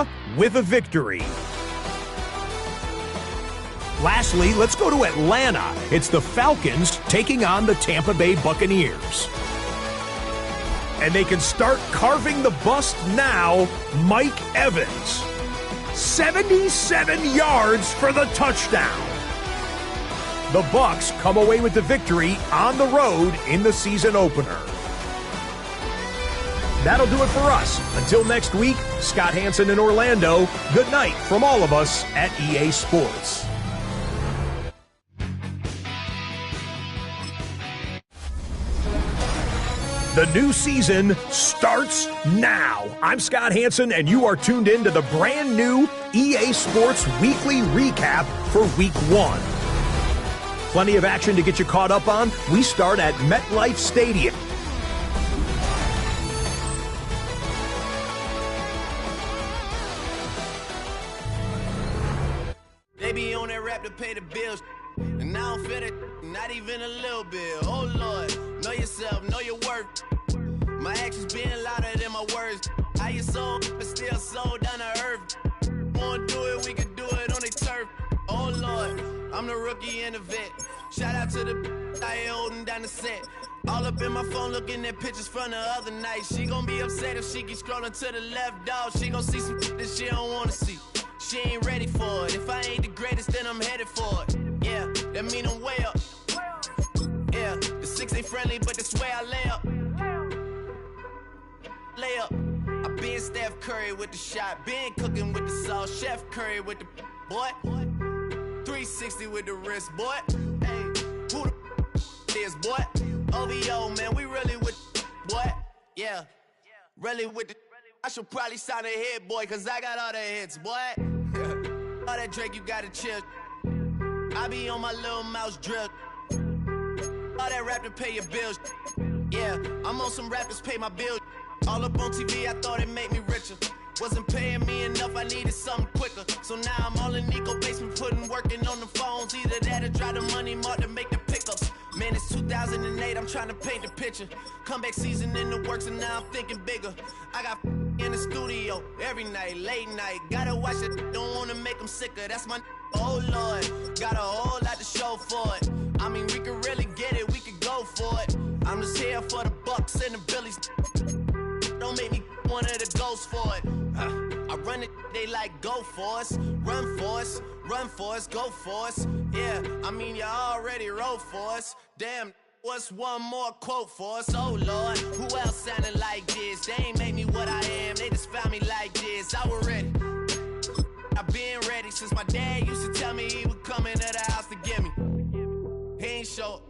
Carolina with a victory. Lastly, let's go to Atlanta. It's the Falcons taking on the Tampa Bay Buccaneers. And they can start carving the bust now. Mike Evans, 77 yards for the touchdown. The Bucs come away with the victory on the road in the season opener. That'll do it for us. Until next week, Scott Hansen in Orlando, good night from all of us at EA Sports. The new season starts now. I'm Scott Hansen, and you are tuned in to the brand new EA Sports Weekly Recap for Week 1. Plenty of action to get you caught up on. We start at MetLife Stadium. They be on that rap to pay the bills, and I don't feel it, not even a little bit. Oh Lord, know yourself, know your worth. My actions being louder than my words. How you so, but still so down to earth. Wanna do it, we can do it on the turf. Oh Lord, I'm the rookie and the vet. Shout out to the I holding down the set. All up in my phone looking at pictures from the other night. She gon' be upset if she keeps scrolling to the left, dog. She gon' see some that she don't wanna see. She ain't ready for it. If I ain't the greatest, then I'm headed for it. Yeah, that mean I'm way up. Yeah, the 6 ain't friendly, but that's where I lay up. Lay up. I been Steph Curry with the shot. Been cooking with the sauce. Chef Curry with the boy. 360 with the wrist, boy. Hey, who the is, boy? OVO, man, we really with boy. Yeah, really with the. I should probably sign a hit, boy, cause I got all the hits, boy. All that Drake, you gotta chill. I be on my little mouse drip. All that rap to pay your bills. Yeah, I'm on some rappers pay my bills. All up on TV, I thought it made me richer. Wasn't paying me enough, I needed something quicker. So now I'm all in Nico basement, working on the phones. Either that or try the money mark to make the pickups. Man, it's 2008, I'm trying to paint the picture. Comeback season in the works, and now I'm thinking bigger. I got in the studio every night, late night. Gotta watch it, don't wanna make them sicker. That's my oh Lord, got a whole lot to show for it. I mean, we could really get it, we could go for it. I'm just here for the Bucks and the Billies. Don't make me one of the ghosts for it. I run it, they like go for us, run for us, run for us, go for us. Yeah, I mean you already wrote for us. Damn, what's one more quote for us? Oh Lord, who else sounded like this? They ain't made me what I am, they just found me like this. I was ready, I've been ready since my dad used to tell me he would come into the house to get me. He ain't show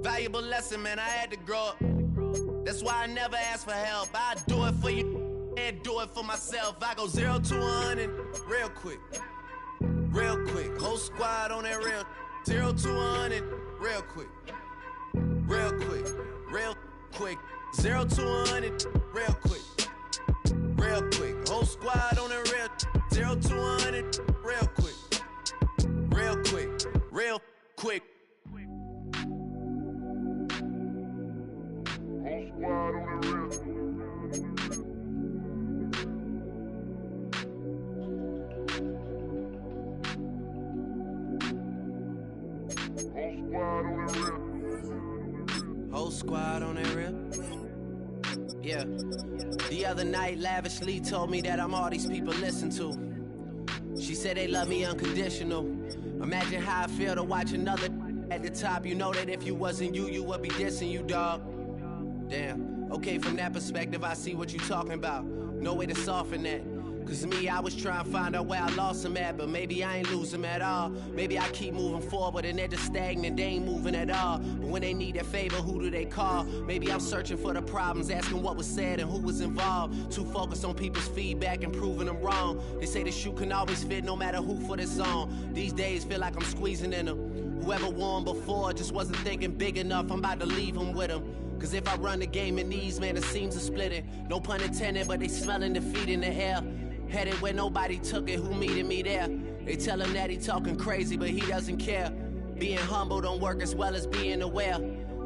valuable lesson, man, I had to grow up. That's why I never ask for help. I do it for you and do it for myself. I go 0 to 100 real quick. Real quick. Whole squad on that real 0 to 100 real quick. Real quick. Real quick. 0 to 100 real quick. Real quick. Whole squad on that real 0 to 100 real quick. Real quick. Real quick. Whole squad on that real. Yeah. The other night, Lavishly told me that I'm all these people listen to. She said they love me unconditional. Imagine how I feel to watch another at the top. You know that if you wasn't you, you would be dissing you, dog. Damn. Okay, from that perspective, I see what you talking about. No way to soften that. Cause me, I was trying to find out where I lost them at, but maybe I ain't lose them at all. Maybe I keep moving forward and they're just stagnant, they ain't moving at all. But when they need a favor, who do they call? Maybe I'm searching for the problems, asking what was said and who was involved. Too focused on people's feedback and proving them wrong. They say the shoe can always fit no matter who for this song. These days feel like I'm squeezing in them. Whoever won before just wasn't thinking big enough, I'm about to leave them with them. Cause if I run the game in these, man, the seams are splitting. No pun intended, but they smelling defeat in the air. Headed where nobody took it, who meeted me there? They tell him that he talking crazy, but he doesn't care. Being humble don't work as well as being aware.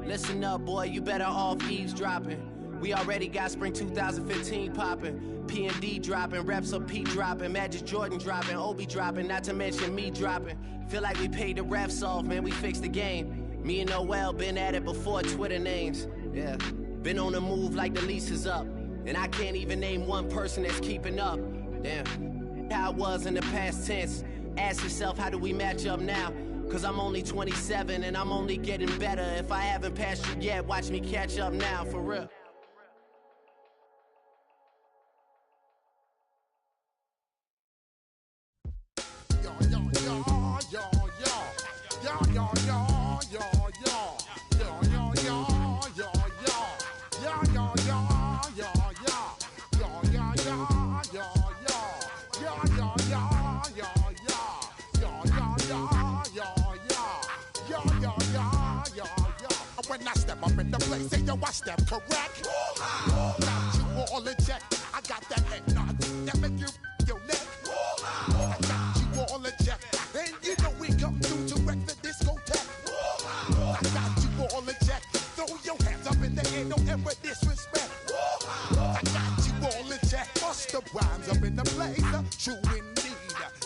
Listen up, boy, you better off eavesdropping. We already got spring 2015 popping. P&D dropping, reps up P dropping, Magic Jordan dropping, Obi dropping, not to mention me dropping. Feel like we paid the refs off, man, we fixed the game. Me and Noel been at it before Twitter names. Yeah, been on the move like the lease is up. And I can't even name one person that's keeping up. Damn, how it was in the past tense. Ask yourself, how do we match up now? Cause I'm only 27 and I'm only getting better. If I haven't passed you yet, watch me catch up now, for real. When I step up in the place, say yo, I step correct. Got you all in check. I got that head nod that make you your neck. I got you all in check, and you know we come through to wreck the discotheque. I got you all in check. Throw your hands up in the air, don't ever disrespect. I got you all in check. Bust the rhymes up in the place, true indeed.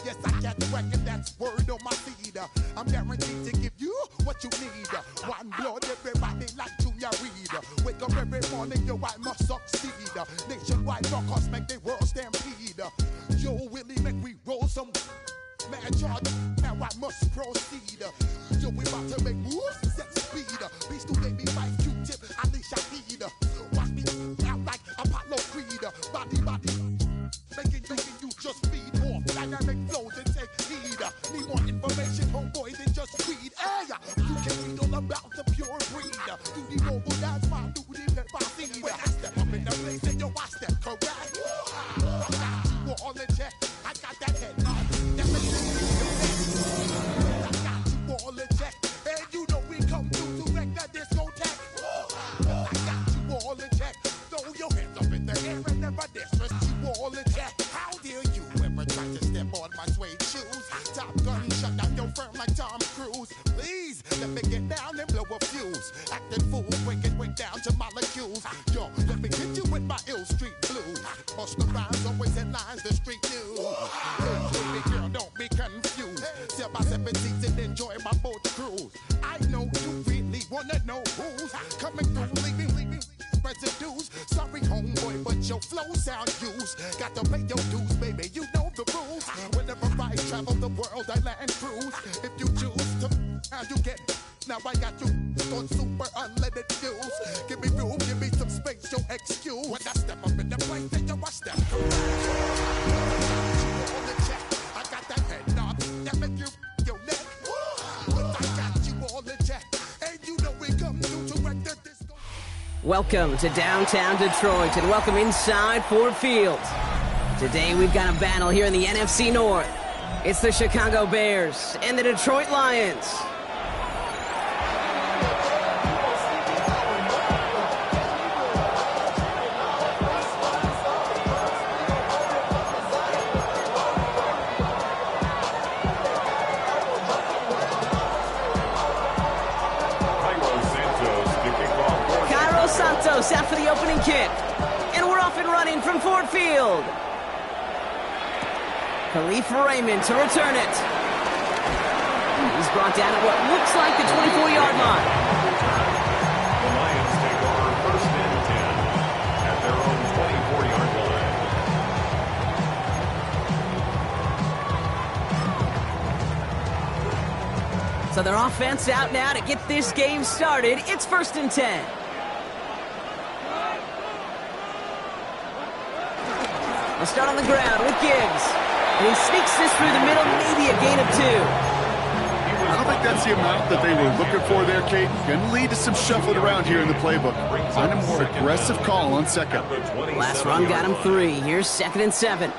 Yes, I got record, that's word on my feed. I'm guaranteed to give you what you need. One blood, everybody like Junior Reed. Wake up every morning, yo, I must succeed. Nationwide rockers make the world stampede. Yo, Willie, make we roll some mad charge. Now I must proceed. Yo, we about to make moves, set speed. Beast to make me fight Q-tip, Alicia Heed. Watch me out like Apollo Creed. Body, making you just feed off dynamic flows and take heed. Need more information, homeboy, than just read. Hey, you can read all about the pure breed. You need mobile, that's my duty, let my seed. When I step up in the place, and yo, I step correct. I got you all in check. I got that head nod. That makes you I got you all in check. And you know we come through to wreck that discotheque. I got you all in check. Throw your hands up in the air and never disrespect you all in check. How dare you ever try to step on my suede shoes? Top Gun shut down your firm like Tom Cruise. Please, let me get down and blow a fuse. Acting fool, breaking way down to molecules. Yo, let me hit you with my ill street blues. Bust the rhymes, always in lines, the street news. Hey, baby girl, don't be confused. Step by 17 and enjoy my boat cruise. I know you really wanna know who's coming through, leaving residues. Sorry, homeboy, but your flow sound used. Got to pay your dues, baby, you know the rules. Whenever I travel the world, I land cruise. If you choose to, how you get. Now I got you on super unleaded fuels. Give me room, give me some space, your excuse. When I step up in the place, then yo, I step I got that head nod that make you your neck. But I got you all in check. And you know we come through to wreck the disco. Welcome to downtown Detroit and welcome inside Ford Field. Today we've got a battle here in the NFC North. It's the Chicago Bears and the Detroit Lions. Santos out for the opening kick. And we're off and running from Ford Field. Khalif Raymond to return it. He's brought down at what looks like the 24-yard line. The Lions take over first and 10 at their own 24-yard line. So their offense out now to get this game started. It's first and 10. We'll start on the ground with Gibbs. And he sneaks this through the middle, maybe a gain of 2. I don't think that's the amount that they were looking for there, Kate. Going to lead to some shuffling around here in the playbook. Find a more aggressive call on second. Last run got him 3. Here's 2nd and 7.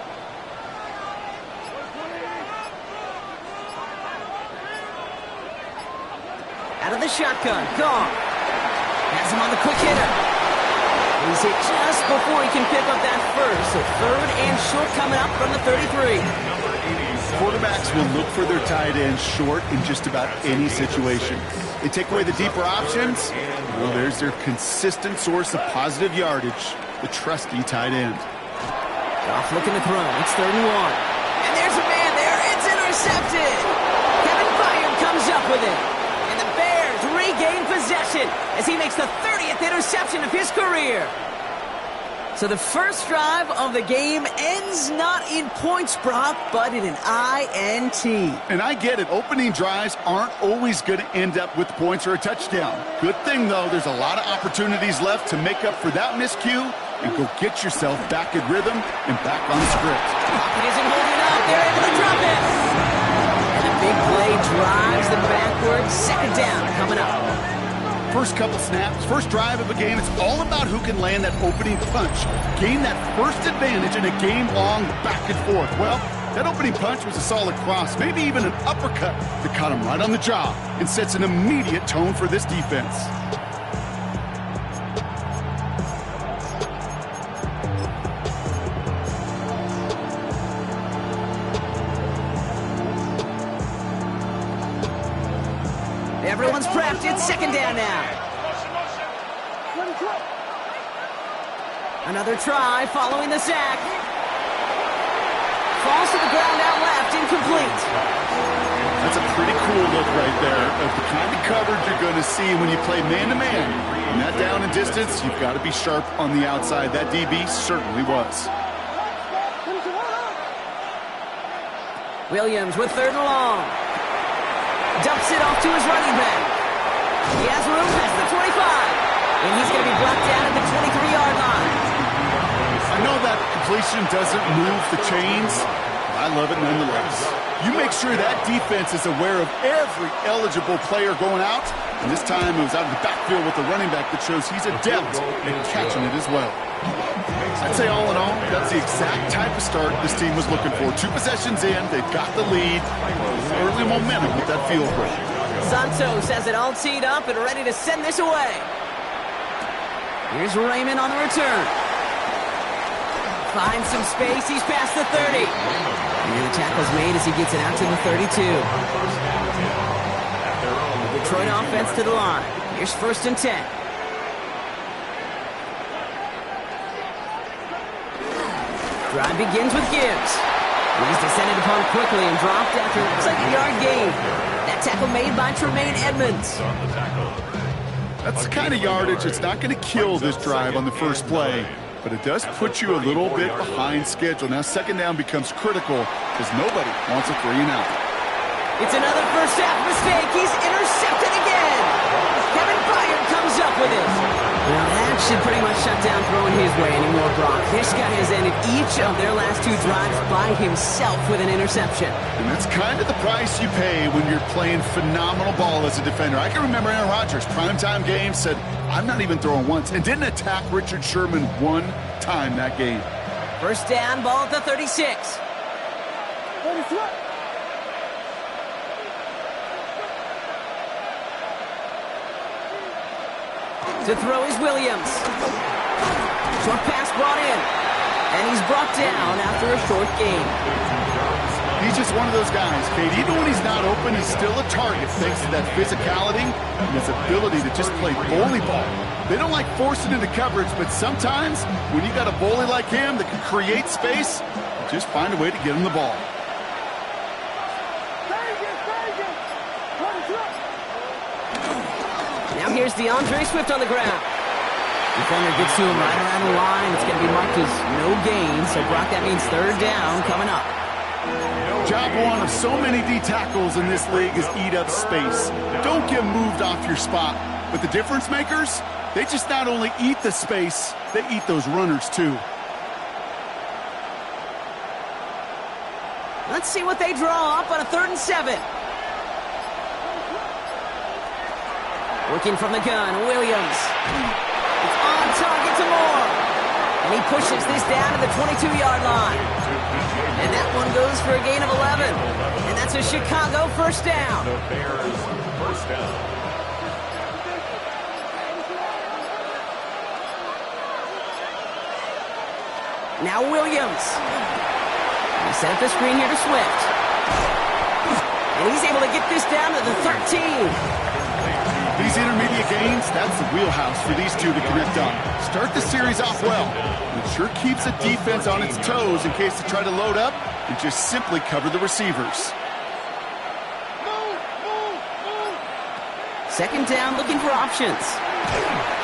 Out of the shotgun, Gong. Has him on the quick hitter. He's hit just before he can pick up that first. So 3rd and short coming up from the 33. Quarterbacks will look for their tight end short in just about any situation. They take away the deeper options, Well, there's their consistent source of positive yardage, the trusty tight end. Goff looking to throw. It's 3rd and 1. And there's a man there. It's intercepted. Kevin Byard comes up with it. And the Bears regain possession as he makes the 30th interception of his career. So the first drive of the game ends not in points, Brock, but in an INT. And I get it. Opening drives aren't always going to end up with points or a touchdown. Good thing, though, there's a lot of opportunities left to make up for that miscue and go get yourself back in rhythm and back on script. Pocket isn't holding up. They're able to drop it. And the big play drives them backwards. 2nd down coming up. First couple snaps, first drive of a game, it's all about who can land that opening punch. Gain that first advantage in a game-long back and forth. Well, that opening punch was a solid cross, maybe even an uppercut that caught him right on the jaw and sets an immediate tone for this defense. Everyone's prepped. It's 2nd down now. Another try following the sack. Falls to the ground out left, incomplete. That's a pretty cool look right there of the kind of coverage you're going to see when you play man-to-man. And that down and distance, you've got to be sharp on the outside. That DB certainly was. Williams with 3rd and long. Dumps it off to his running back. He has room past the 25. And he's going to be brought down at the 23-yard line. I know that completion doesn't move the chains, but I love it nonetheless. You make sure that defense is aware of every eligible player going out. And this time it was out of the backfield with the running back that shows he's adept at catching it as well. I'd say all in all, that's the exact type of start this team was looking for. 2 possessions in, they've got the lead. Early momentum with that field goal. Santos has it all teed up and ready to send this away. Here's Raymond on the return. Finds some space, he's past the 30. And the tackle's made as he gets it out to the 32. Detroit offense to the line. Here's 1st and 10. Drive begins with Gibbs. He's descended upon quickly and dropped after looks like a yard gain. That tackle made by Tremaine Edmonds. That's the kind of yardage that's not going to kill this drive on the first play, but it does put you a little bit behind schedule. Now 2nd down becomes critical because nobody wants a 3 and out. It's another first half mistake. He's intercepted again. Kevin Byard comes up with it. Well, that should pretty much shut down throwing his way anymore, Brock. This guy has ended each of their last 2 drives by himself with an interception. And that's kind of the price you pay when you're playing phenomenal ball as a defender. I can remember Aaron Rodgers, primetime game, said, I'm not even throwing once, and didn't attack Richard Sherman 1 time that game. First down, ball at the 36. To throw is Williams. Short pass brought in. And he's brought down after a short gain. He's just one of those guys, Kate. Even when he's not open, he's still a target thanks to that physicality and his ability to just play bully ball. They don't like forcing into coverage, but sometimes when you got a bully like him that can create space, just find a way to get him the ball. Now here's DeAndre Swift on the ground. Defender gets to him right around the line. It's going to be marked as no gain. So, Brock, that means 3rd down coming up. Job one of so many D tackles in this league is eat up space. Don't get moved off your spot. But the difference makers, they just not only eat the space, they eat those runners too. Let's see what they draw up on a 3rd and 7. Working from the gun, Williams. It's on target to Moore. And he pushes this down to the 22-yard line. And that one goes for a gain of 11. And that's a Chicago first down. The Bears first down. Now Williams. He set up the screen here to Swift. And he's able to get this down to the 13. These intermediate gains, that's the wheelhouse for these two to connect on. Start the series off well. It sure keeps the defense on its toes in case they try to load up and just simply cover the receivers. Second down, looking for options.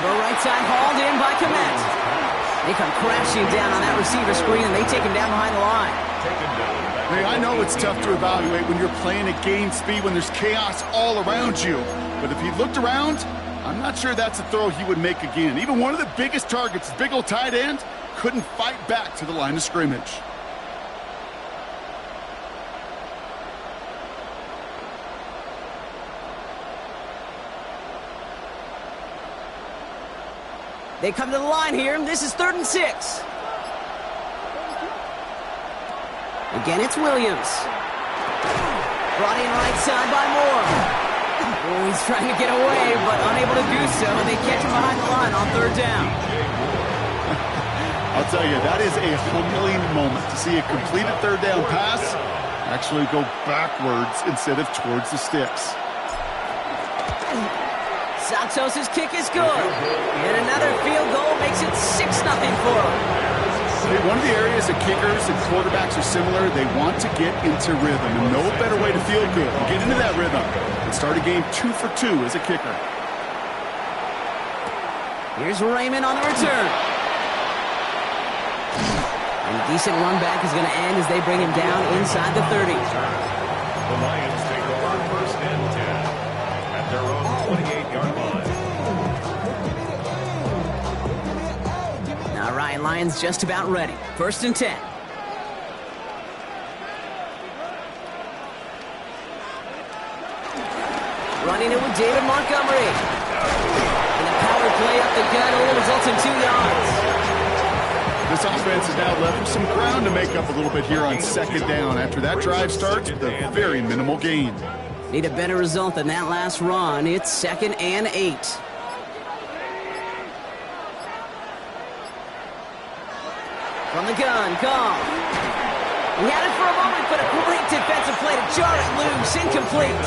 Throw right side, hauled in by Kmet. They come crashing down on that receiver screen, and they take him down behind the line. Hey, I know it's tough to evaluate when you're playing at game speed, when there's chaos all around you. But if he looked around, I'm not sure that's a throw he would make again. Even one of the biggest targets, big old tight end, couldn't fight back to the line of scrimmage. They come to the line here. This is 3rd and 6. Again, it's Williams. Brought in right side by Moore. Oh, he's trying to get away, but unable to do so. And they catch him behind the line on 3rd down. I'll tell you, that is a humbling moment to see a completed 3rd down pass actually go backwards instead of towards the sticks. Santos' kick is good. And another field goal makes it 6-0 for him. Hey, one of the areas that kickers and quarterbacks are similar, they want to get into rhythm. And no better way to feel good and get into that rhythm and start a game 2 for 2 as a kicker. Here's Raymond on the return. And a decent run back is going to end as they bring him down inside the 30. The Lions take over 1st and 10 at their own 28-yard line. All right, Lions just about ready. 1st and 10. Running it with David Montgomery. And a power play up the gut only results in 2 yards. This offense has now left some ground to make up a little bit here on 2nd down after that drive starts with a very minimal gain. Need a better result than that last run. It's 2nd and 8. From the gun, Goff. He had it for a moment, but a great defensive play to jar it loose. Incomplete.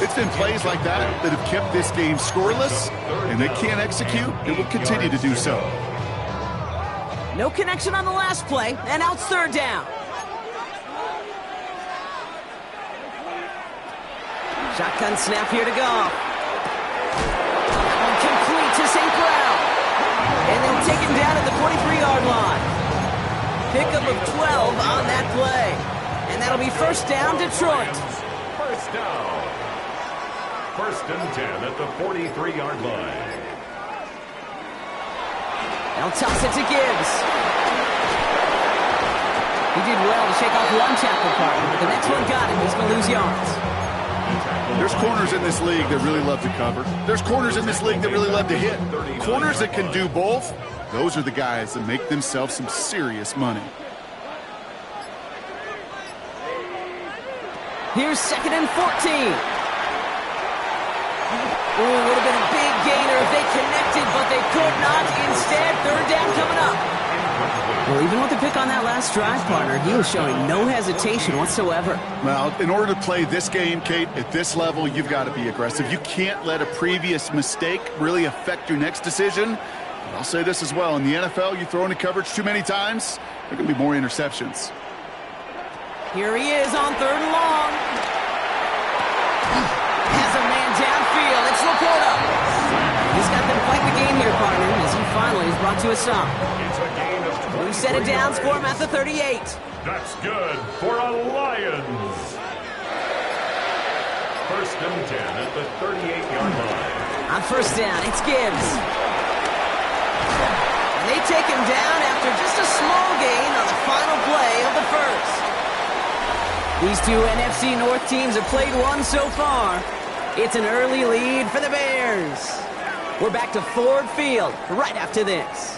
It's been plays like that that have kept this game scoreless, and they can't execute. It will continue to do so. No connection on the last play, and now it's 3rd down. Shotgun snap here to Goff. Complete to St. Brown. And they'll take him down at the 43-yard line. Pickup of 12 on that play. And that'll be 1st down, Detroit. 1st down. 1st and 10 at the 43-yard line. They'll toss it to Gibbs. He did well to shake off one tackle partner, but the next one got him. He's going to lose yards. There's corners in this league that really love to cover. There's corners in this league that really love to hit. Corners that can do both, those are the guys that make themselves some serious money. Here's 2nd and 14. Ooh, would have been a big gainer if they connected, but they could not. Instead, 3rd down coming up. Well, even with the pick on that last drive, partner, he was showing no hesitation whatsoever. Well, in order to play this game, Kate, at this level, you've got to be aggressive. You can't let a previous mistake really affect your next decision. But I'll say this as well. In the NFL, you throw into coverage too many times, there can be more interceptions. Here he is on 3rd and long. Has a man downfield. It's Laporta. He's got them fight the game here, partner, as he finally is brought to a stop. It's a gain of 20. We've set it down for him at the 38. That's good for a Lions. 1st and 10 at the 38-yard line. On 1st down, it's Gibbs. And they take him down after just a small gain on the final play of the 1st. These two NFC North teams have played one so far. It's an early lead for the Bears. We're back to Ford Field right after this.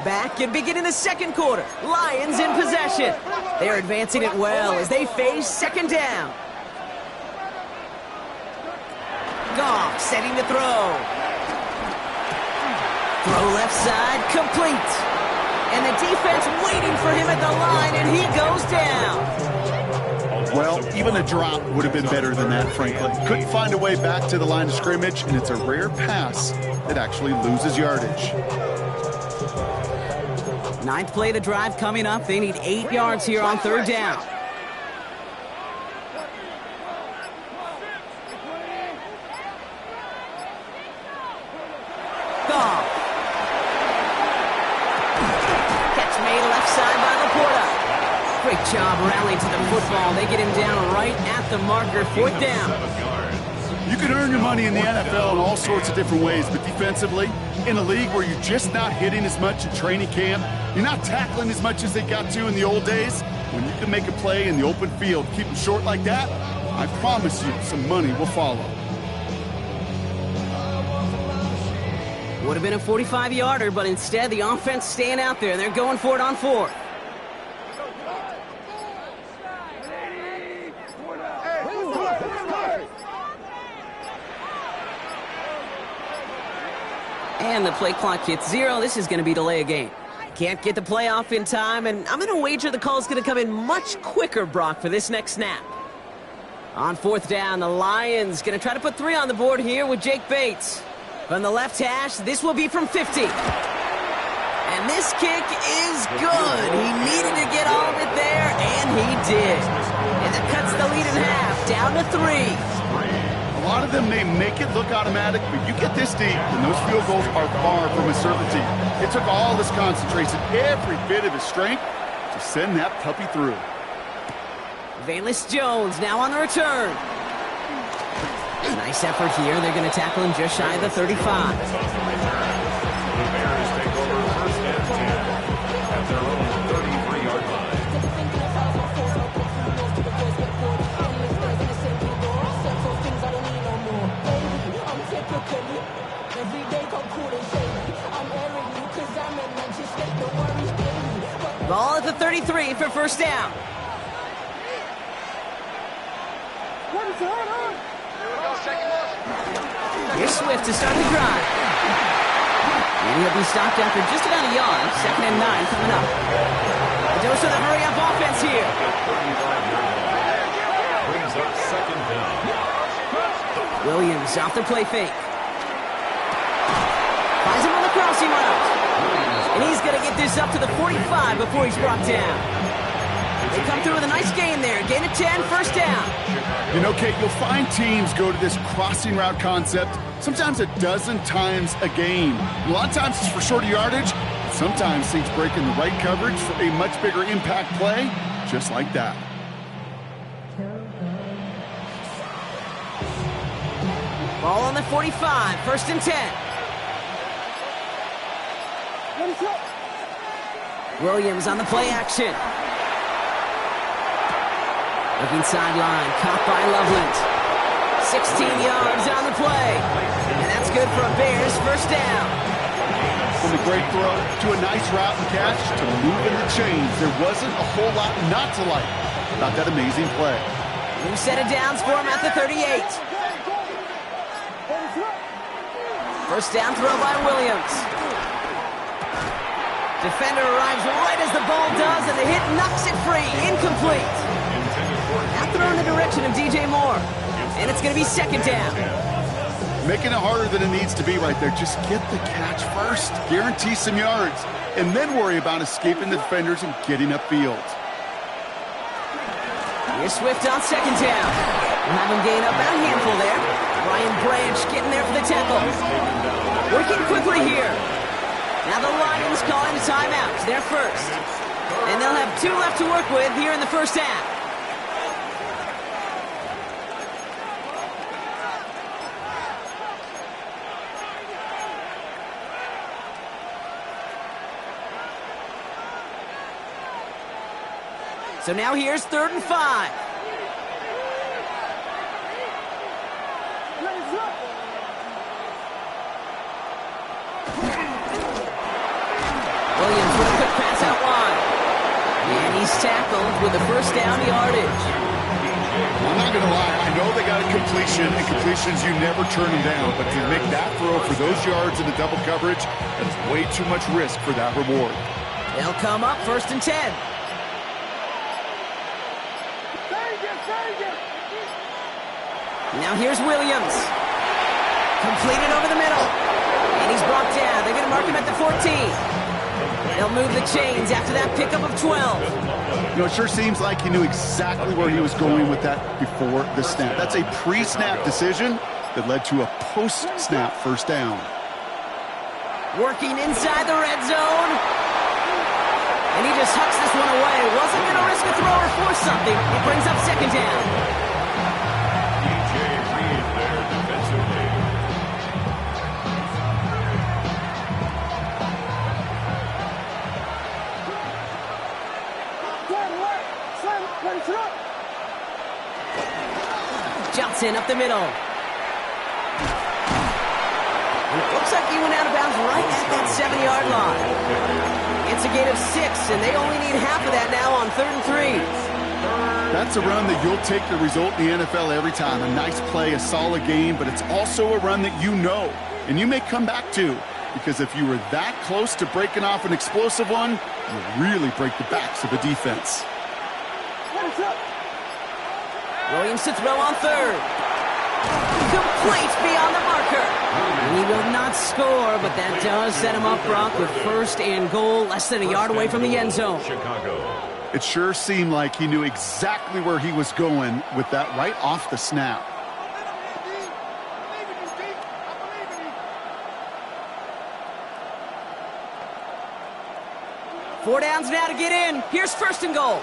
Back and beginning the 2nd quarter. Lions in possession. They're advancing it well as they face 2nd down. Goff setting to throw. Throw left side, complete. And the defense waiting for him at the line, and he goes down. Well, Even a drop would have been better than that, frankly. Couldn't find a way back to the line of scrimmage, and it's a rare pass that actually loses yardage. Ninth play of the drive coming up. They need 8 yards here on third down. Goff. Catch made left side by Laporta. Great job rallying to the football. They get him down right at the marker. Fourth down. You can earn your money in the NFL in all sorts of different ways, but defensively, in a league where you're just not hitting as much in training camp, you're not tackling as much as they got to in the old days, when you can make a play in the open field, keep them short like that, I promise you some money will follow. Would have been a 45-yarder, but instead the offense staying out there. They're going for it on fourth. And the play clock hits 0. This is going to be delay a game. Can't get the play off in time, and I'm going to wager the call is going to come in much quicker, Brock, for this next snap. On fourth down, the Lions going to try to put 3 on the board here with Jake Bates. From the left hash, this will be from 50. And this kick is good. He needed to get all of it there, and he did. And it cuts the lead in half, down to 3. A lot of them may make it look automatic, but you get this deep, and those field goals are far from a certainty. It took all this concentration, every bit of his strength, to send that puppy through. Velus Jones now on the return. Nice effort here. They're going to tackle him just shy of the 35. The Bears take over first and 10 at their own 33-yard line. Ball at the 33 for first down. Here's Swift to start the drive. And he'll be stopped after just about a yard. 2nd and 9 coming up. A dose of the hurry-up offense here. Brings up second down. Williams off the play fake. Finds him on the crossing route. And he's going to get this up to the 45 before he's brought down. They come through with a nice gain there. Gain of 10, first down. You know, Kate, you'll find teams go to this crossing route concept sometimes a dozen times a game. A lot of times it's for shorter yardage. Sometimes things break in the right coverage for a much bigger impact play, just like that. Ball on the 45, 1st and 10. Williams on the play action. Looking sideline, caught by Loveland. 16 yards on the play. And that's good for a Bears first down. From a great throw to a nice route and catch to moving the chains, there wasn't a whole lot not to like about that amazing play. New set of downs for him at the 38. First down throw by Williams. Defender arrives right as the ball does, and the hit knocks it free. Incomplete. Now thrown in the direction of DJ Moore. And it's going to be second down. Making it harder than it needs to be right there. Just get the catch first. Guarantee some yards. And then worry about escaping the defenders and getting upfield. Here's Swift on second down. We'll have him gain up about a handful there. Ryan Branch getting there for the tackle. Working quickly here. Now the Lions calling the timeouts. They're first. And they'll have 2 left to work with here in the first half. So now here's 3rd and 5. Williams with a quick pass out wide. And he's tackled with the first down yardage. I'm not going to lie. I know they got a completion, and completions, you never turn them down. But to make that throw for those yards in the double coverage, that's way too much risk for that reward. They'll come up 1st and 10. Now here's Williams. Completed over the middle. And he's brought down. They're going to mark him at the 14. They'll move the chains after that pickup of 12. You know, it sure seems like he knew exactly where he was going with that before the snap. That's a pre-snap decision that led to a post-snap first down. Working inside the red zone. And he just hucks this one away. Wasn't going to risk a throw or force something. It brings up second down. DJ Reed there defensively. Johnson up the middle. And it looks like he went out of bounds right at that 7-yard line. It's a gain of 6, and they only need half of that now on 3rd and 3. That's a run that you'll take the result in the NFL every time. A nice play, a solid game, but it's also a run that you know, and you may come back to, because if you were that close to breaking off an explosive one, you really break the backs of the defense. Williams to throw on 3rd. Complete beyond the marker. And he will not score, but that does set him up, Brock, with 1st and goal, less than a yard away from the end zone. Chicago. It sure seemed like he knew exactly where he was going with that right off the snap. Four downs now to get in. Here's 1st and goal.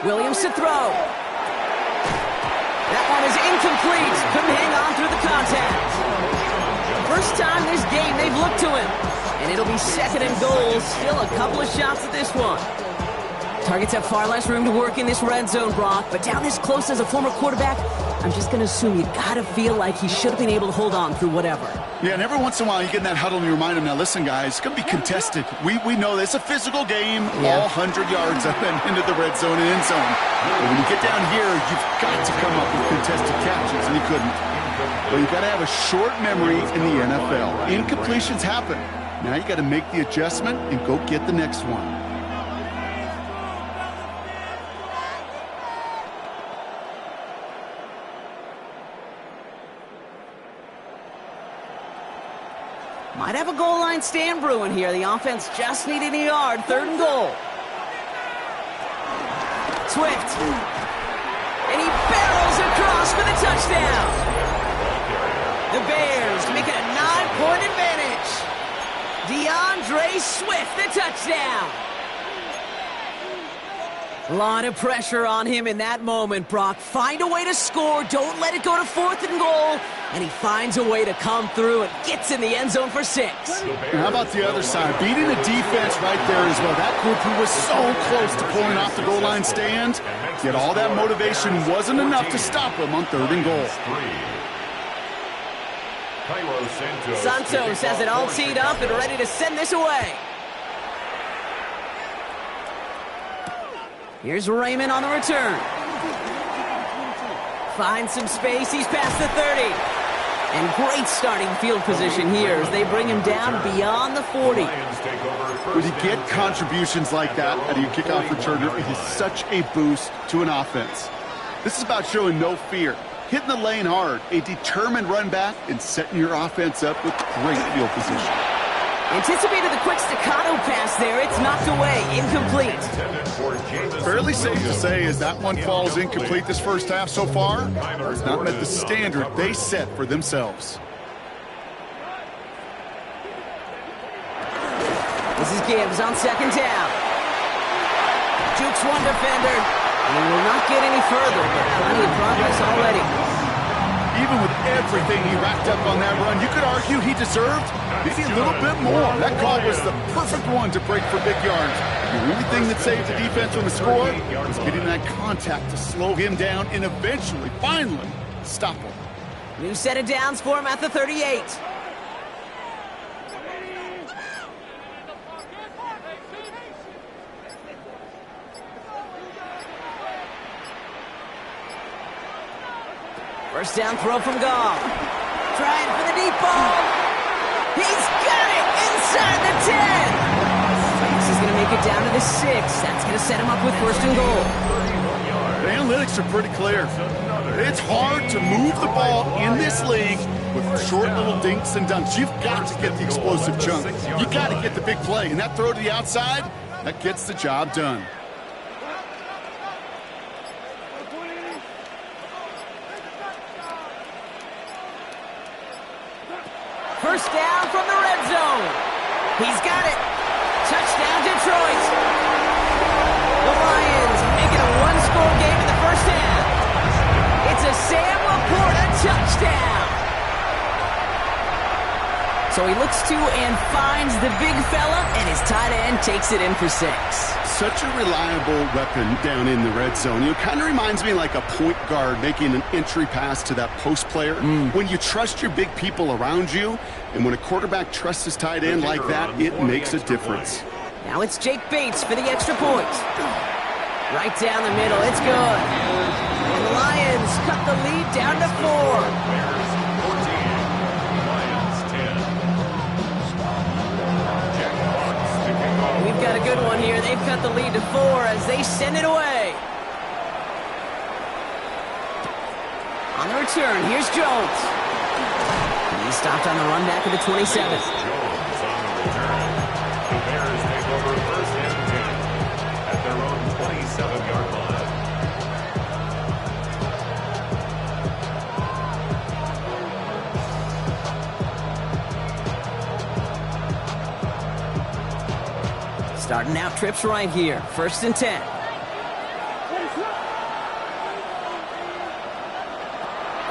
Williams to throw. That one is incomplete. Couldn't hang on through the contact. First time this game they've looked to him. And it'll be 2nd and goal. Still a couple of shots at this one. Targets have far less room to work in this red zone, Brock. But down this close as a former quarterback, I'm just going to assume you got to feel like he should have been able to hold on through whatever. Yeah, and every once in a while you get in that huddle and you remind him, now listen, guys, it's going to be contested. We know this. It's a physical game, all 100 yards up and into the red zone and end zone. But when you get down here, you've got to come up with contested catches, and he couldn't. Well, you've got to have a short memory in the NFL. Incompletions happen. Now you got to make the adjustment and go get the next one. Might have a goal line stand brewing here. The offense just needed a yard. 3rd and goal. Swift. And he barrels across for the touchdown. The Bears make it a 9-point advantage. DeAndre Swift, the touchdown. A lot of pressure on him in that moment, Brock. Find a way to score. Don't let it go to 4th and goal. And he finds a way to come through and gets in the end zone for 6. And how about the other side? Beating the defense right there as well. That group who was so close to pulling off the goal line stand, yet all that motivation wasn't enough to stop him on 3rd and goal. Santos has it all teed up and ready to send this away. Here's Raymond on the return. Finds some space. He's past the 30. And great starting field position here as they bring him down beyond the 40. When you get contributions like that out of your kickoff returner, it is such a boost to an offense. This is about showing no fear, hitting the lane hard, a determined run back, and setting your offense up with great field position. Anticipated the quick staccato pass there. It's knocked away. Incomplete. Fairly safe to say as that one falls incomplete this first half so far, it's not met the standard they set for themselves. This is Gibbs on 2nd down. Jukes one defender. And he will not get any further, but plenty of progress already. Even with everything he racked up on that run, you could argue he deserved maybe a little bit more. That call was the perfect one to break for big yards. The only thing that saved the defense from the score was getting that contact to slow him down and eventually, finally, stop him. New set of downs for him at the 38. First down throw from Goff. Trying for the deep ball. He's got it inside the 10. take it down to the 6. That's going to set him up with first and goal. The analytics are pretty clear. It's hard to move the ball in this league with short little dinks and dunks. You've got to get the explosive chunk. You've got to get the big play. And that throw to the outside, that gets the job done. First down from the red zone. He's got it. Touchdown, Detroit. The Lions make it a one-score game in the first half. It's a Sam Laporta touchdown. So he looks to and finds the big fella, and his tight end takes it in for 6. Such a reliable weapon down in the red zone. You know, kind of reminds me like a point guard making an entry pass to that post player. When you trust your big people around you, and when a quarterback trusts his tight end like that, it makes a difference. Now it's Jake Bates for the extra point. Right down the middle, it's good. And the Lions cut the lead down to 4. We've got a good one here. They've cut the lead to 4 as they send it away. On the return, here's Jones. He's stopped on the run back of the 27. Jones on the return. The Bears take over first and 10 at their own 27-yard line. Starting out trips right here. First and 10.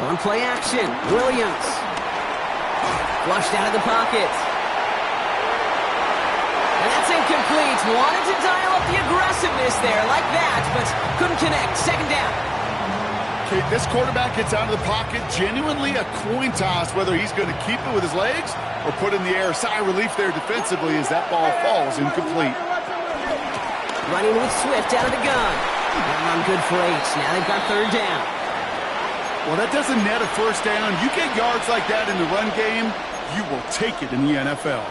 On play action. Williams. Flushed out of the pocket. And that's incomplete. Wanted to dial up the aggressiveness there like that, but couldn't connect. Second down. Okay, this quarterback gets out of the pocket. Genuinely a coin toss whether he's going to keep it with his legs or put in the air. Sigh of relief there defensively as that ball falls incomplete. Running with Swift out of the gun. Run good for 8. Now they've got third down. Well, that doesn't net a first down. You get yards like that in the run game, you will take it in the NFL.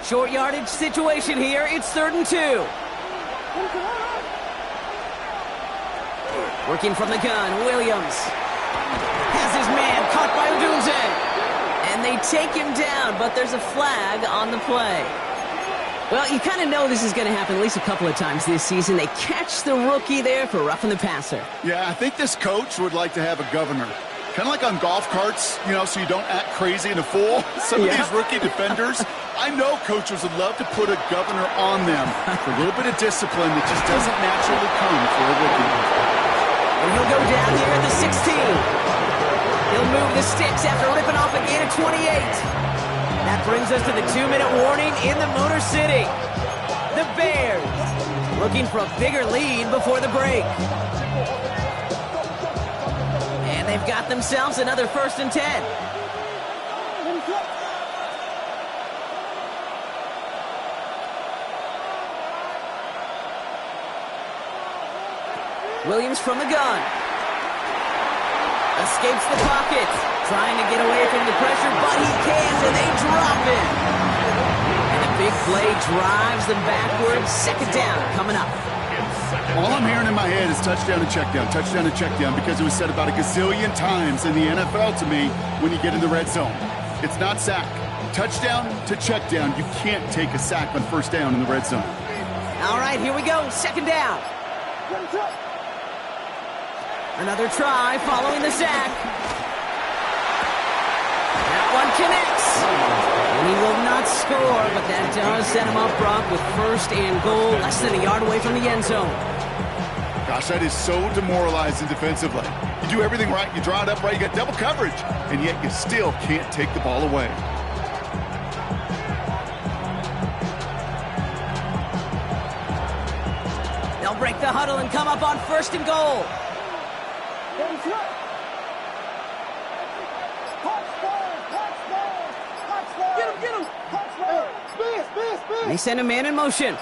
Short yardage situation here. It's 3rd and 2. Working from the gun, Williams has his man caught by Odunze. And they take him down, but there's a flag on the play. Well, you kind of know this is going to happen at least a couple of times this season. They catch the rookie there for roughing the passer. Yeah, I think this coach would like to have a governor. Kind of like on golf carts, you know, so you don't act crazy and a fool. Some of these rookie defenders, I know coaches would love to put a governor on them for a little bit of discipline that just doesn't naturally come for a rookie. And he'll go down here at the 16. He'll move the sticks after ripping off a gain of 28. That brings us to the 2-minute warning in the Motor City. The Bears looking for a bigger lead before the break. And they've got themselves another 1st and 10. Williams from the gun. Escapes the pocket. Trying to get away from the pressure, but he can't, and they drop him. And a big play drives them backwards. Second down coming up. All I'm hearing in my head is touchdown and check down, because it was said about a gazillion times in the NFL to me when you get in the red zone. It's not sack. Touchdown to check down. You can't take a sack on first down in the red zone. All right, here we go. Second down. Another try following the sack. That one connects. And he will not score, but that does set him up, Brock, with first and goal, less than a yard away from the end zone. Gosh, that is so demoralizing defensively. You do everything right, you draw it up right, you got double coverage, and yet you still can't take the ball away. They'll break the huddle and come up on first and goal. They send a man in motion.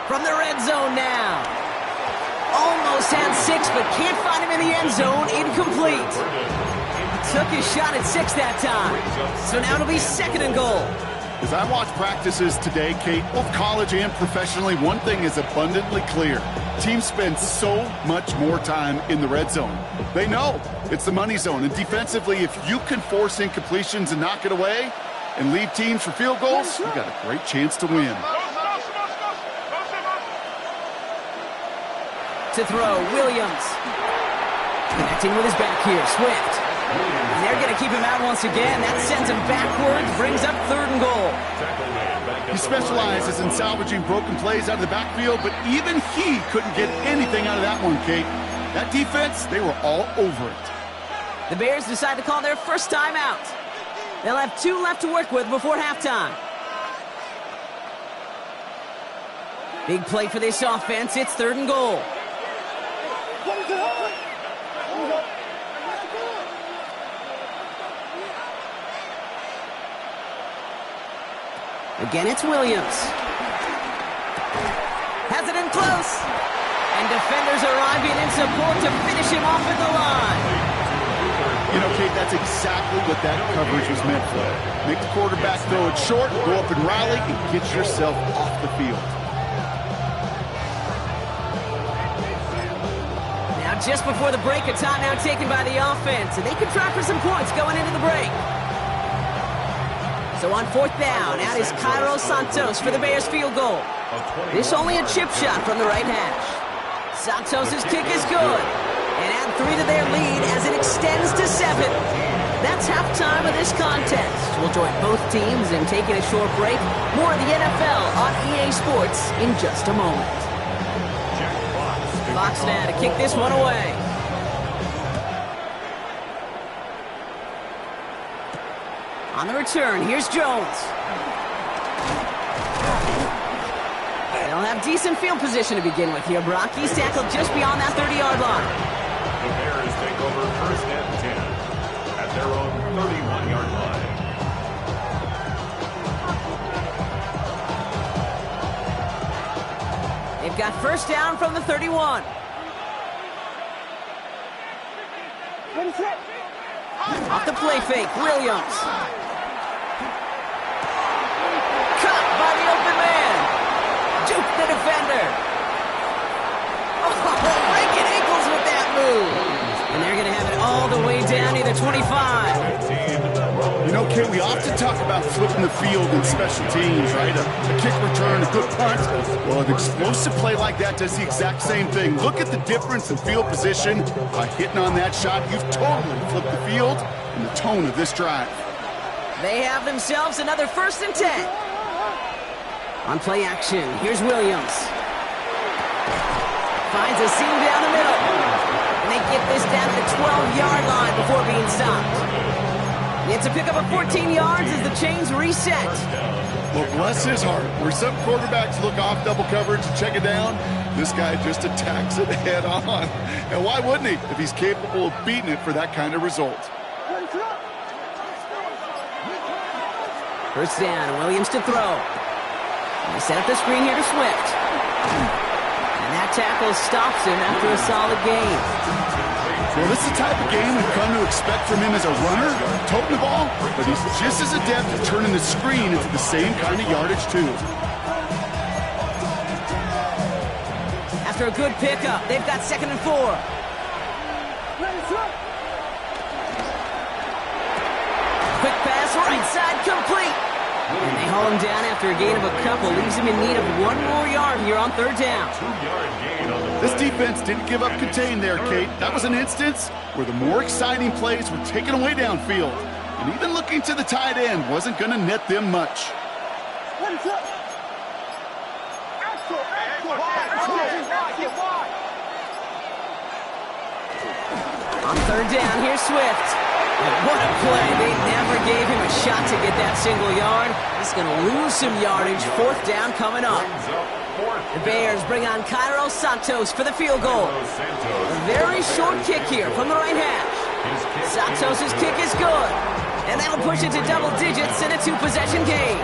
From the red zone now. Almost had 6, but can't find him in the end zone. Incomplete. took his shot at 6 that time. So now it'll be 2nd and goal. As I watch practices today, Kate, both college and professionally, one thing is abundantly clear. Teams spend so much more time in the red zone. They know it's the money zone. And defensively, if you can force incompletions and knock it away and leave teams for field goals, you got a great chance to win. To throw, Williams. Connecting with his back here, Swift. And they're going to keep him out once again. That sends him backwards, brings up 3rd and goal. He specializes in salvaging broken plays out of the backfield, but even he couldn't get anything out of that one, Kate. That defense, they were all over it. The Bears decide to call their first time out. They'll have 2 left to work with before halftime. Big play for this offense. It's 3rd and goal. Again, it's Williams. Has it in close. And defenders arriving in support to finish him off at the line. You know, Kate, that's exactly what that coverage was meant for. Make the quarterback throw it short, go up and rally, and get yourself off the field. Now, just before the break, a timeout taken by the offense, and they can try for some points going into the break. So on 4th down, out is Cairo Santos for the Bears field goal. This only a chip shot from the right hash. Santos' kick is good. And add 3 to their lead as it extends to 7. That's halftime of this contest. We'll join both teams in taking a short break. More of the NFL on EA Sports in just a moment. Fox now to kick this one away. On the return, here's Jones. They'll have decent field position to begin with here, Brock. He's tackled just beyond that 30-yard line. The Bears take over 1st and 10 at their own 31-yard line. They've got 1st down from the 31. Off the play fake, Williams. Caught by the open man. Juke the defender. Oh, breaking ankles with that move. And they're going to have it all the way down near the 25. You know, Kate, we often talk about flipping the field in special teams, right? A kick return, a good punt. Well, an explosive play like that does the exact same thing. Look at the difference in field position. By hitting on that shot, you've totally flipped the field and the tone of this drive. They have themselves another 1st and 10. On play action, here's Williams. Finds a seam down the middle. And they get this down to the 12-yard line before being stopped. It's a pickup of 14 yards as the chains reset. Well, bless his heart. Where some quarterbacks look off double coverage and check it down, this guy just attacks it head on. And why wouldn't he if he's capable of beating it for that kind of result? 1st down, Williams to throw. They set up the screen here to Swift. And that tackle stops him after a solid gain. Well, this is the type of game we've come to expect from him as a runner, toting the ball, but he's just as adept at turning the screen into the same kind of yardage, too. After a good pickup, they've got 2nd and 4. Quick pass, right side, complete. And they haul him down after a gain of a couple. Leaves him in need of 1 more yard here on 3rd down. 2-yard gain on the This defense didn't give up contained there, Kate. That was an instance where the more exciting plays were taken away downfield. And even looking to the tight end wasn't going to net them much. On 3rd down, here's Swift. And what a play. They never gave him a shot to get that single yard. He's going to lose some yardage. 4th down coming up. The Bears bring on Cairo Santos for the field goal. A very short kick here from the right hash. Santos' kick is good. And that'll push it to double digits in a 2-possession game.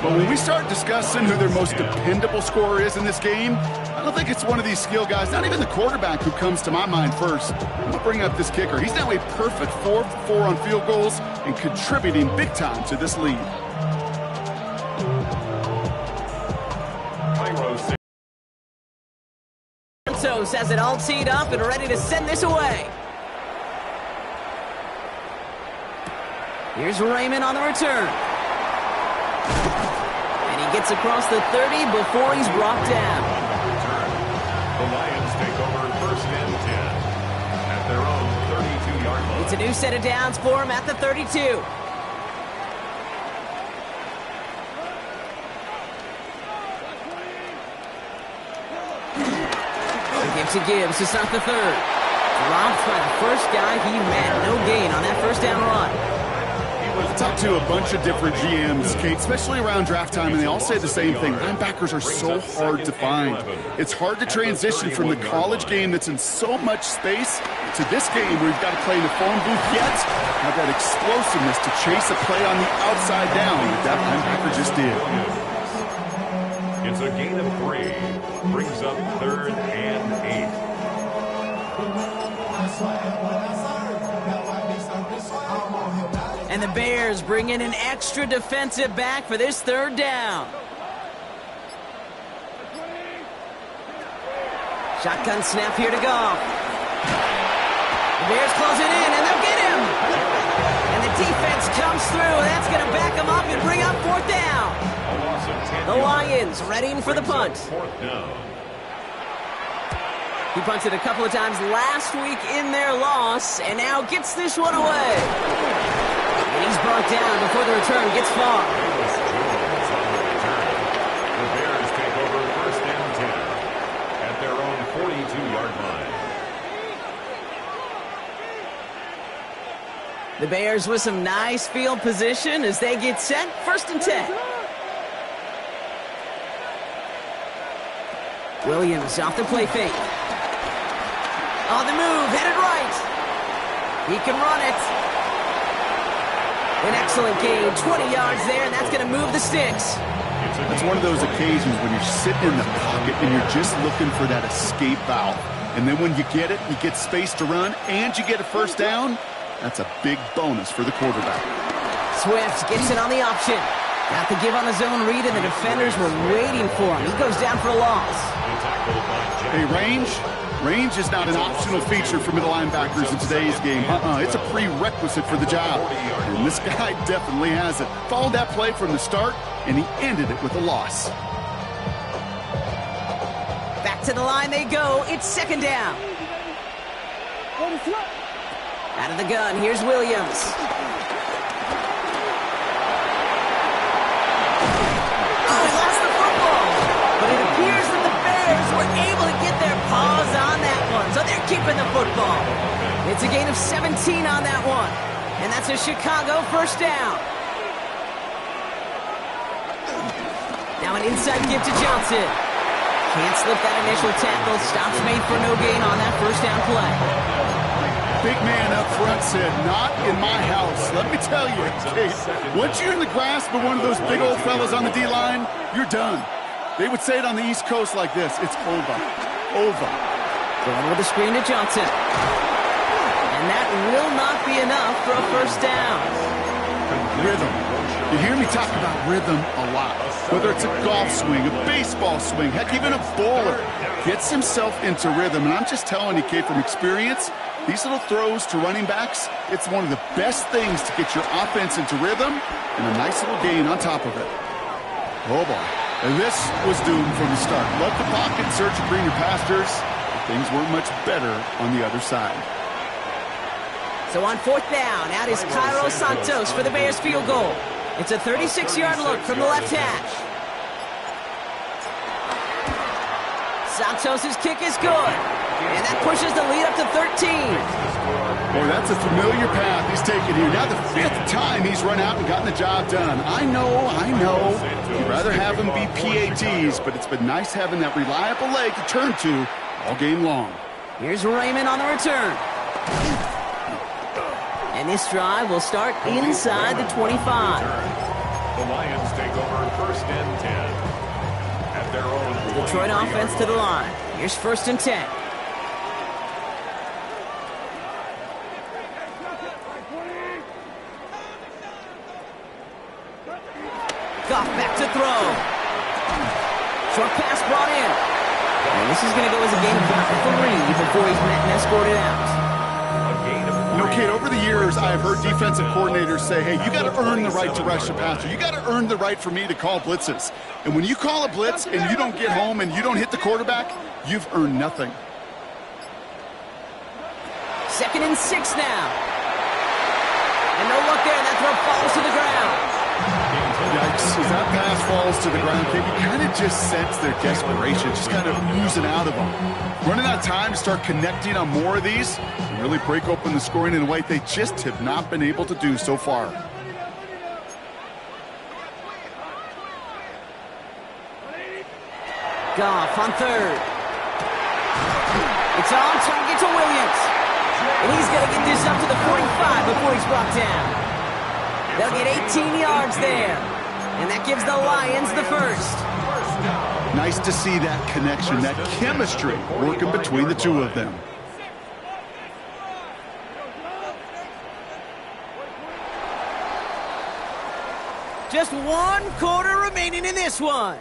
But when we start discussing who their most dependable scorer is in this game, I don't think it's one of these skill guys, not even the quarterback, who comes to my mind first. I'm going to bring up this kicker. He's now a perfect 4 for 4 on field goals and contributing big time to this lead. Santos has it all teed up and ready to send this away. Here's Raymond on the return. And he gets across the 30 before he's brought down. The Lions take over first and 10 at their own 32-yard line. It's a new set of downs for him at the 32. Gibbs to start the third. Dropped by the first guy he met. No gain on that first down run. I talked to a bunch of different GMs, Kate, especially around draft time, and they all say the same thing. Linebackers are so hard to find. It's hard to transition from the college game that's in so much space to this game where you've got to play in the phone booth, yet have that explosiveness to chase a play on the outside down that linebacker just did. It's a gain of 3. Brings up 3rd and 8. And the Bears bring in an extra defensive back for this 3rd down. Shotgun snap here to Goff. The Bears close it in, and they'll get him. And the defense comes through. That's going to back him up and bring up 4th down. The Lions readying for the punt. 4th down. He punted a couple of times last week in their loss, and now gets this one away. And he's brought down before the return gets far. The Bears take over first and 10 at their own 42-yard line. The Bears with some nice field position as they get set. 1st and 10. Williams off the play fake. On the move, headed right. He can run it. An excellent gain, 20 yards there, and that's going to move the sticks. It's one of those occasions when you're sitting in the pocket and you're just looking for that escape valve. And then when you get it, you get space to run, and you get a 1st down, that's a big bonus for the quarterback. Swift gets it on the option. Got the give on the zone read, and the defenders were waiting for him. He goes down for a loss. Hey, range is not an optional feature for middle linebackers in today's game. It's a prerequisite for the job. And this guy definitely has it. Followed that play from the start, and he ended it with a loss. Back to the line they go. It's 2nd down. Out of the gun, here's Williams. Able to get their paws on that one, so they're keeping the football. It's a gain of 17 on that one, and that's a Chicago 1st down. Now an inside give to Johnson. Can't slip that initial tackle. Stops made for no gain on that 1st down play. Big man up front said, "Not in my house." Let me tell you, once you're in the grasp of one of those big old fellas on the D-line, you're done. They would say it on the East Coast like this: it's over. Over. Going with the screen to Johnson. And that will not be enough for a 1st down. Rhythm. You hear me talk about rhythm a lot. Whether it's a golf swing, a baseball swing, heck, even a bowler gets himself into rhythm. And I'm just telling you, kid, from experience, these little throws to running backs, it's one of the best things to get your offense into rhythm and a nice little gain on top of it. Oh, boy. And this was doomed from the start. Left the pocket in search of greener pastures. Things weren't much better on the other side. So on 4th down, out is Cairo Santos for the Bears field goal. It's a 36-yard look from the left hash. Santos' kick is good. And that pushes the lead up to 13. Boy, that's a familiar path he's taken here. Now the 5th time he's run out and gotten the job done. I know. You'd rather have him be PATs, but it's been nice having that reliable leg to turn to all game long. Here's Raymond on the return. And this drive will start inside the 25. The Lions take over first and 10 at their own. Detroit offense to the line. Here's first and 10. Goff back to throw. Short pass brought in. And this is going to go as a gain of about 3 before he's met and escorted out. You know, Kate, over the years, I've heard defensive coordinators say, hey, you got to earn the right to rush the passer. You got to earn the right for me to call blitzes. And when you call a blitz and you don't get home and you don't hit the quarterback, you've earned nothing. 2nd and 6 now. And no look there, and that throw falls to the ground. Yikes, as that pass falls to the ground, Kate, you kind of just sense their desperation, just kind of oozing out of them. Running out of time to start connecting on more of these and really break open the scoring in a way they just have not been able to do so far. Goff on 3rd. It's on target to Williams. And he's going to get this up to the 45 before he's brought down. They'll get 18 yards there. And that gives the Lions the first. Nice to see that connection, that chemistry working between the two of them. Just 1 quarter remaining in this one.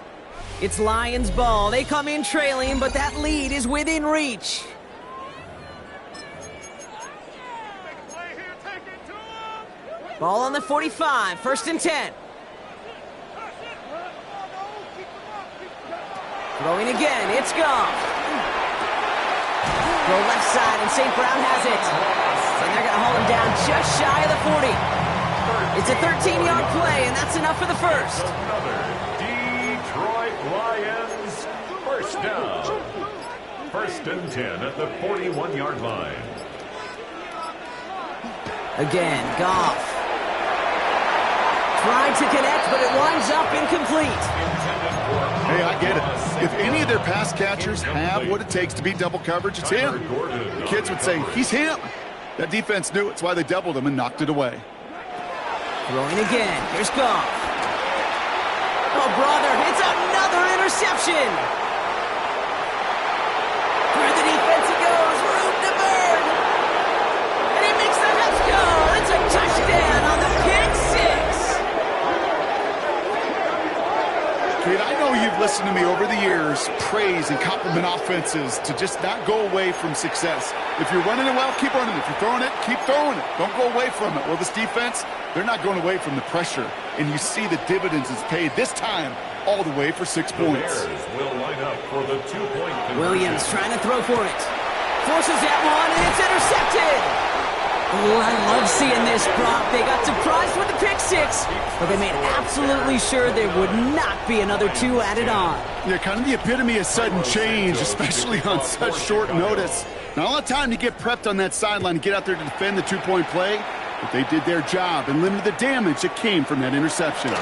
It's Lions ball. They come in trailing, but that lead is within reach. Ball on the 45, 1st and 10. Throwing again, it's Goff. Throw left side, and St. Brown has it. And they're going to hold him down just shy of the 40. It's a 13-yard play, and that's enough for the first. Another Detroit Lions first down. 1st and 10 at the 41-yard line. Again, Goff. Tried to connect, but it winds up incomplete. Hey, I get it. If any of their pass catchers have what it takes to beat double coverage, it's him. The kids would say, he's him. That defense knew it's why they doubled him and knocked it away. Throwing again. Here's Goff. Oh, brother, it's another interception. Through the defense it goes. Room to burn. And he makes the Mets go. It's a touchdown on the pick six. Kate, I know you've listened to me over the years praise and compliment offenses to just not go away from success. If you're running it well, keep running it. If you're throwing it, keep throwing it. Don't go away from it. Well, this defense, they're not going away from the pressure. And you see the dividends it's paid this time all the way for 6 points. The Bears will line up for the 2-point conversion. Williams trying to throw for it. Forces that one, and it's intercepted. Oh, I love seeing this, Brock. They got surprised with the pick six, but they made absolutely sure there would not be another 2 added on. Yeah, kind of the epitome of sudden change, especially on such short notice. Not a lot of time to get prepped on that sideline and get out there to defend the 2-point play, but they did their job and limited the damage that came from that interception.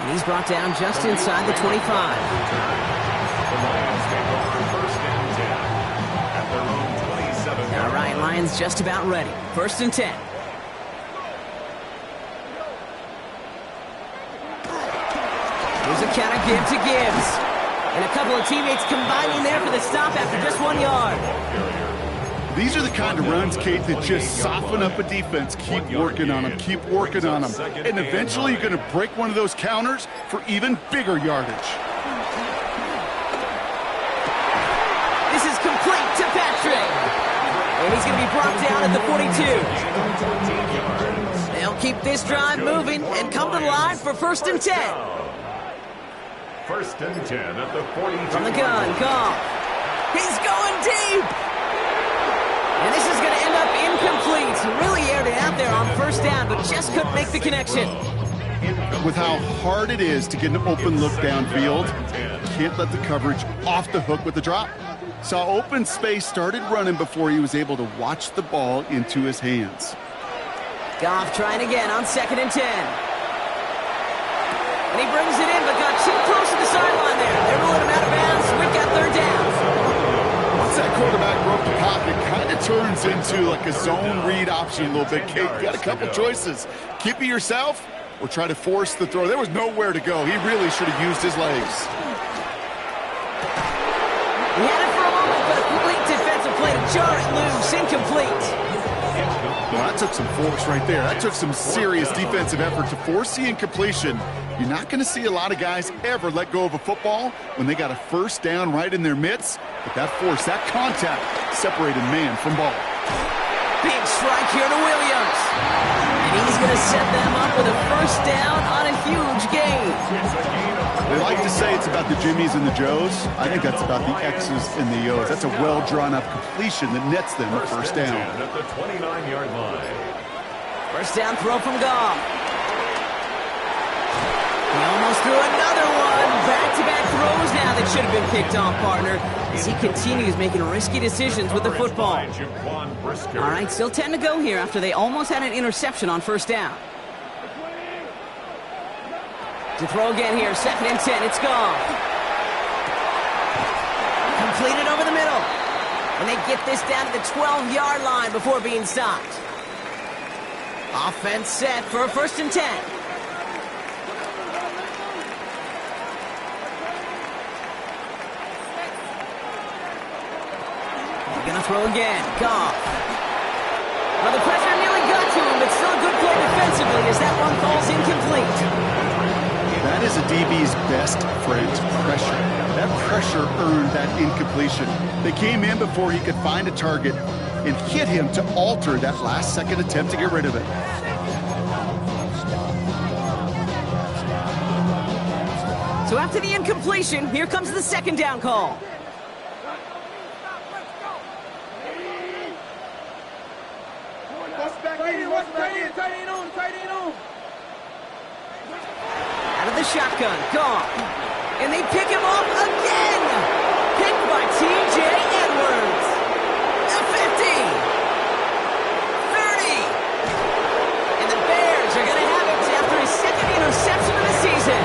And he's brought down just inside the 25. The Lions take over first and 10 at their own 27. All right, Lions just about ready. 1st and 10. Here's a counter give to Gibbs. And a couple of teammates combining there for the stop after just 1 yard. These are the kind of runs, Kate, that just soften up a defense. Keep working on them, keep working on them. And eventually you're going to break one of those counters for even bigger yardage. This is complete to Patrick. And he's going to be brought down at the 42. They'll keep this drive moving and come to the line for 1st and 10. 1st and 10 at the 42. From the gun, Goff. He's going deep. And this is going to end up incomplete. Really aired it out there on 1st down, but just couldn't make the connection. With how hard it is to get an open look downfield, can't let the coverage off the hook with the drop. Saw open space, started running before he was able to watch the ball into his hands. Goff trying again on 2nd and 10. And he brings it in, but got too close to the sideline there. They're rolling him out of bounds. We've got 3rd down. Once that quarterback broke the pocket, kind of turns into like a zone read option a little bit. Kate, you got a couple choices. Keep it yourself or try to force the throw. There was nowhere to go. He really should have used his legs. He had it for a moment, but a complete defensive play to jar it loose. Incomplete. Well, that took some force right there. That took some serious defensive effort to force the incompletion. You're not going to see a lot of guys ever let go of a football when they got a first down right in their midst. But that force, that contact, separated man from ball. Big strike here to Williams. And he's going to set them up with a first down on a huge gain. They like to say it's about the Jimmies and the Joes. I think that's about the X's and the O's. That's a well-drawn-up completion that nets them a first down. At the 29-yard line. First down throw from Goff. He almost threw another one. Back-to-back throws now that should have been picked off, partner, as he continues making risky decisions with the football. All right, still 10 to go here after they almost had an interception on first down. To throw again here, 2nd and 10, it's Goff. Completed over the middle. And they get this down to the 12-yard line before being stopped. Offense set for a 1st and 10. They're going to throw again. Goff. Well, the pressure nearly got to him, but still a good play defensively as that one falls incomplete. That is a DB's best friend, pressure. That pressure earned that incompletion. They came in before he could find a target and hit him to alter that last-second attempt to get rid of it. So after the incompletion, here comes the 2nd down call. Out of the shotgun, Goff. And they pick him off again. Picked by T.J. Edwards. The 50. 30. And the Bears are going to have it after his 2nd interception of the season.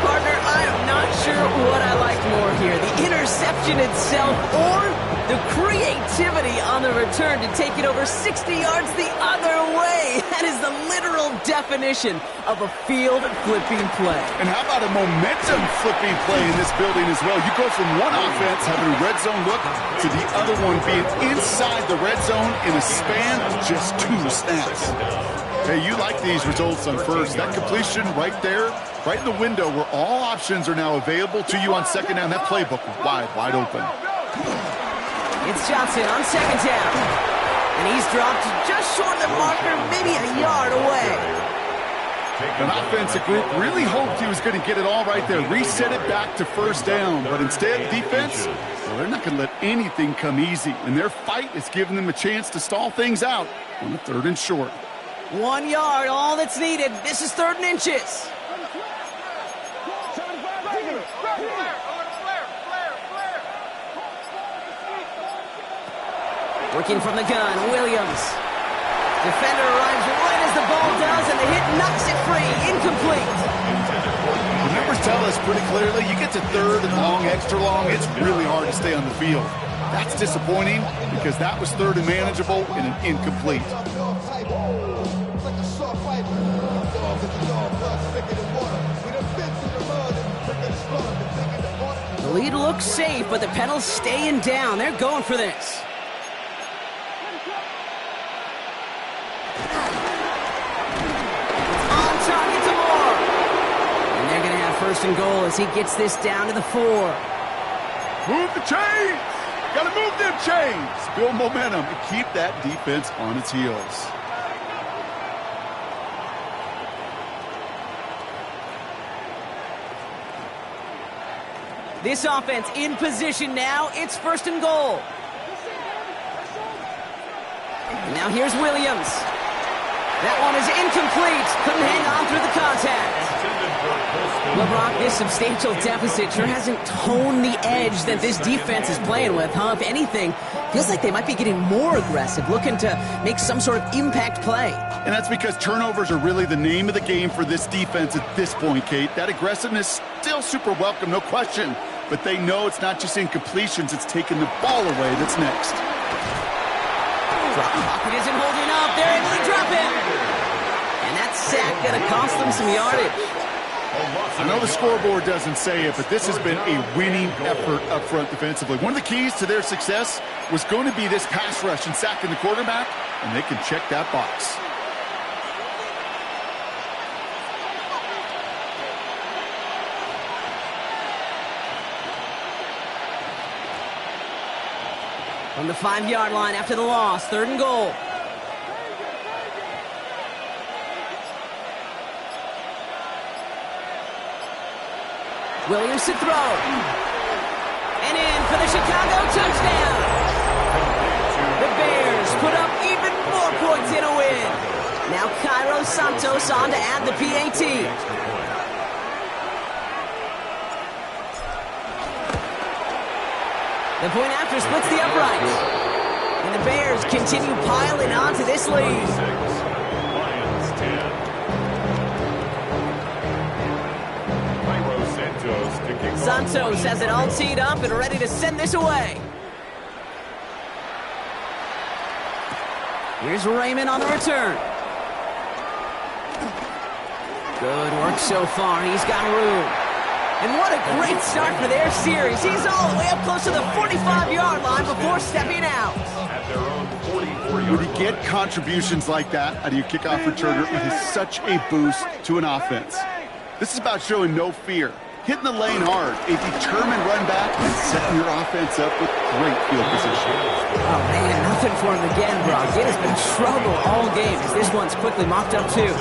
Partner, I am not sure what I like more here. The interception itself or the creativity on the return to take it over 60 yards the other way. That is the literal definition of a field flipping play. And how about a momentum flipping play in this building as well? You go from one offense having a red zone look to the other one being inside the red zone in a span of just 2 snaps. Hey, you like these results on first. That completion right there, right in the window where all options are now available to you on 2nd down. That playbook wide open. It's Johnson on 2nd down. And he's dropped just short of the marker, maybe a yard away. An offensive group really hoped he was going to get it all right there, reset it back to first down. But instead, defense, well, they're not going to let anything come easy. And their fight is giving them a chance to stall things out on the 3rd and short. 1 yard, all that's needed. This is 3rd and inches. Working from the gun, Williams. Defender arrives right as the ball does, and the hit knocks it free. Incomplete. The numbers tell us pretty clearly, you get to 3rd and long, extra long, it's really hard to stay on the field. That's disappointing because that was 3rd and manageable and an incomplete. The lead looks safe, but the Pedals staying down. They're going for this. First and goal as he gets this down to the 4. Move the chains! Gotta move them chains! Build momentum and keep that defense on its heels. This offense in position now. It's 1st and goal. And now here's Williams. That one is incomplete. Couldn't hang on through the contact. Well, Brock, this substantial deficit sure hasn't toned the edge that this defense is playing with, huh? If anything, feels like they might be getting more aggressive, looking to make some sort of impact play. And that's because turnovers are really the name of the game for this defense at this point, Kate. That aggressiveness still super welcome, no question. but they know it's not just incompletions, it's taking the ball away that's next. Pocket isn't holding up. They're able to drop him. And that sack going to cost them some yardage. I know the scoreboard doesn't say it, but this has been a winning effort up front defensively. One of the keys to their success was going to be this pass rush and sacking the quarterback, and they can check that box. From the 5-yard line after the loss, 3rd and goal. Williams to throw. And in for the Chicago touchdown. The Bears put up even more points in a win. Now Cairo Santos on to add the PAT. The point after splits the uprights. And the Bears continue piling on to this lead. Lions 10. Cairo Santos to kick off. Santos has it all teed up and ready to send this away. Here's Raymond on the return. Good work so far. He's got room. And what a great start for their series. He's all the way up close to the 45-yard line before stepping out. At their own 44-yard When you get contributions like that out of your kickoff returner, it is such a boost to an offense. This is about showing no fear, hitting the lane hard, a determined run back, and setting your offense up with great field position. Oh, man, nothing for him again, Brock. It has been trouble all game as this one's quickly mocked up, too.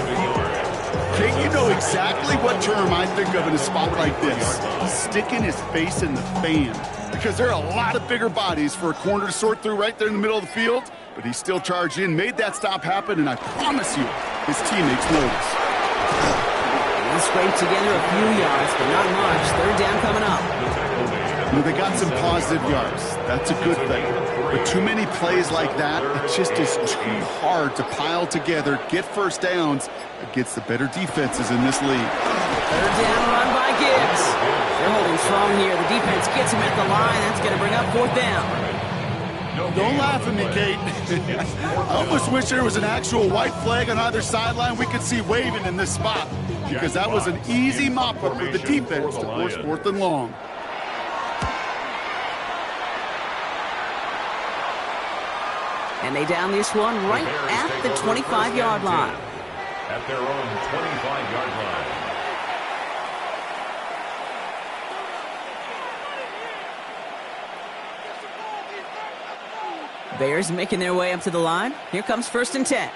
Kate, you know exactly what term I think of in a spot like this. Sticking his face in the fan. Because there are a lot of bigger bodies for a corner to sort through right there in the middle of the field. But he still charged in, made that stop happen, and I promise you, his teammates noticed. They scraped together a few yards, but not much. 3rd down coming up. You know, they got some positive yards. That's a good thing. But too many plays like that, it just is too hard to pile together, get first downs against the better defenses in this league. 3rd down run by Gibbs. They're holding strong here. The defense gets him at the line. That's going to bring up 4th down. Don't laugh at me, Kate. I almost wish there was an actual white flag on either sideline we could see waving in this spot, because that was an easy mop-up for the defense to force 4th and long. And they down this one right at the 25-yard line. At their own 25-yard line. Bears making their way up to the line. Here comes 1st and 10.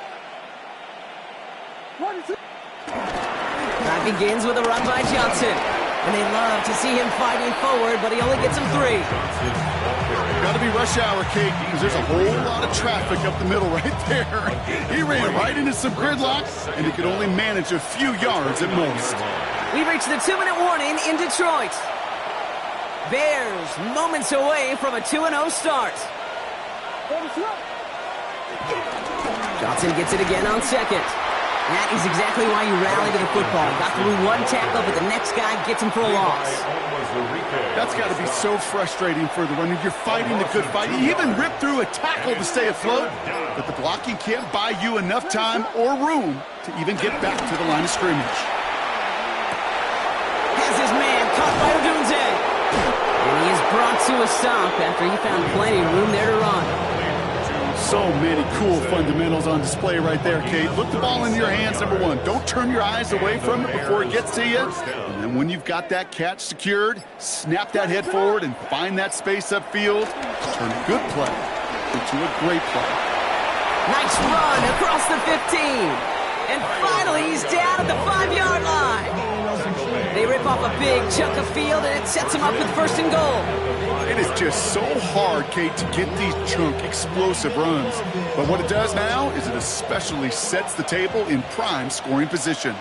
Drive begins with a run by Johnson. And they love to see him fighting forward, but he only gets him 3. Got to be rush hour, Kate, because there's a whole lot of traffic up the middle right there. He ran right into some gridlock, and he could only manage a few yards at most. We reach the 2-minute warning in Detroit. Bears moments away from a 2-0 start. Johnson gets it again on 2nd. That is exactly why you rally to the football. Got through one tackle, but the next guy gets him for a loss. That's got to be so frustrating for the runner. You're fighting the good fight. You even rip through a tackle to stay afloat, but the blocking can't buy you enough time or room to even get back to the line of scrimmage. Has his man caught by Odunze. And he is brought to a stop after he found plenty of room there to run. So many cool fundamentals on display right there, Kate. Look the ball in your hands, number one. Don't turn your eyes away from it before it gets to you. And then when you've got that catch secured, snap that head forward and find that space upfield. Turn a good play into a great play. Nice run across the 15. And finally, he's down at the 5-yard line. They rip off a big chunk of field, and it sets him up with 1st and goal. It is just so hard, Kate, to get these chunk, explosive runs. But what it does now is it especially sets the table in prime scoring position.